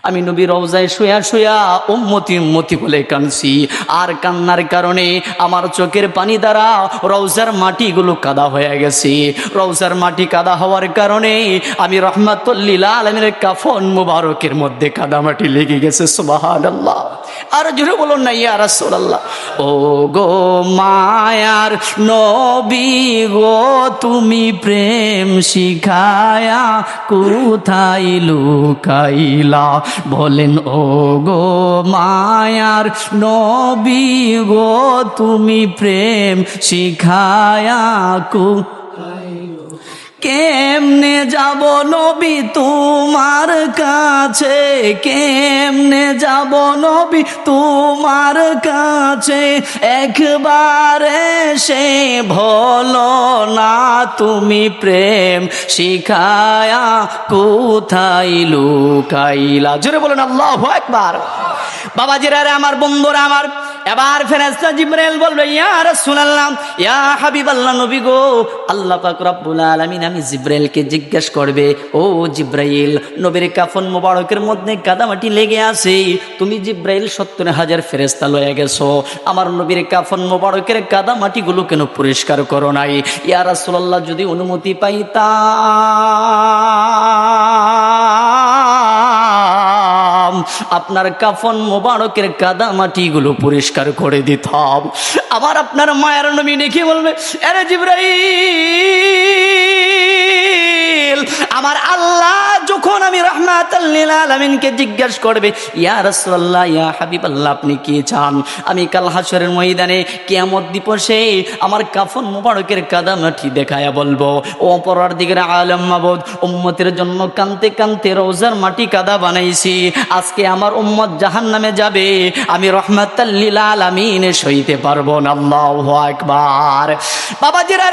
আমি নবী রওজায় শুয়া শুয়া উম্মতি উম্মতি বলে কাঁদছি, আর কান্নার কারণে আমার চোখের পানি দ্বারা রওজার মাটিগুলো কাদা হয়ে গেছে। রওজার মাটি কাদা হওয়ার কারণে আমি রহমাতুল লিল আলামিনের কাফন মুবারকের মধ্যে কাদা মাটি লেগে গেছে। সুবহানাল্লাহ। আর জোরে বলুন না ইয়া রাসূলুল্লাহ। ও গো মায়ার নবী গো, তুমি প্রেম শিখায়া কোথায় লুকাইলা? বলেন ও গো মায়ার নবী গো, তুমি প্রেম শিখায়া কেমনে যাব নবী তোমার কাছে, কেমনে যাব নবী তোমার কাছে? একবার এসে বলো না তুমি প্রেম শিখায়া কোথায় লুকাইলা? জোরে বলেন আল্লাহু আকবার। বাবাজিরা রে, আমার বন্ধুরা আমার, এবার ফেরেশতা জিবরাইল বলবে ইয়া রাসূলুল্লাহ, ইয়া হাবিবাল্লাহ নবী গো, আল্লাহ পাক রব্বুল আলামিন আমি জিবরাইলকে জিজ্ঞেস করবে, ও জিবরাইল, নবীর কাফন মোবারকের মধ্যে কাদামাটি লেগে আছে, তুমি জিবরাইল 70,000 ফেরেশতা লয়ে গেছো, আমার নবীর কাফন মোবারকের কাদামাটিগুলো কেন পরিষ্কার করো নাই? ইয়া রাসূলুল্লাহ, যদি অনুমতি পাইতাম আপনার কাফন মোবারকের কাদা মাটিগুলো পরিষ্কার করে দিতাম। আবার আপনার মায়ের নবী দেখে বলবে, আরে জিবরাইল, আমার আল্লাহ যখন আমি রাহমাতাল লিল আলামিনকে জিজ্ঞেস করবে, ইয়া রাসূলুল্লাহ, ইয়া হাবিবাল্লাহ, আপনি কি চান? আমি কাল হাশরের ময়দানে কিয়ামত দিবসে আমার কাফন মোবারকের কাদা মাটি দেখায়া বলবো, ও পরওয়ারদিগার আলম মাবুদ, উম্মতের জন্য কানতে কানতে রওজার মাটি কাদা বানাইছি, আজকে আমার উম্মত জাহান্নামে যাবে, আমি রাহমাতাল লিল আলামিন সইতে পারবো না। আল্লাহু আকবার। বাবাজিরা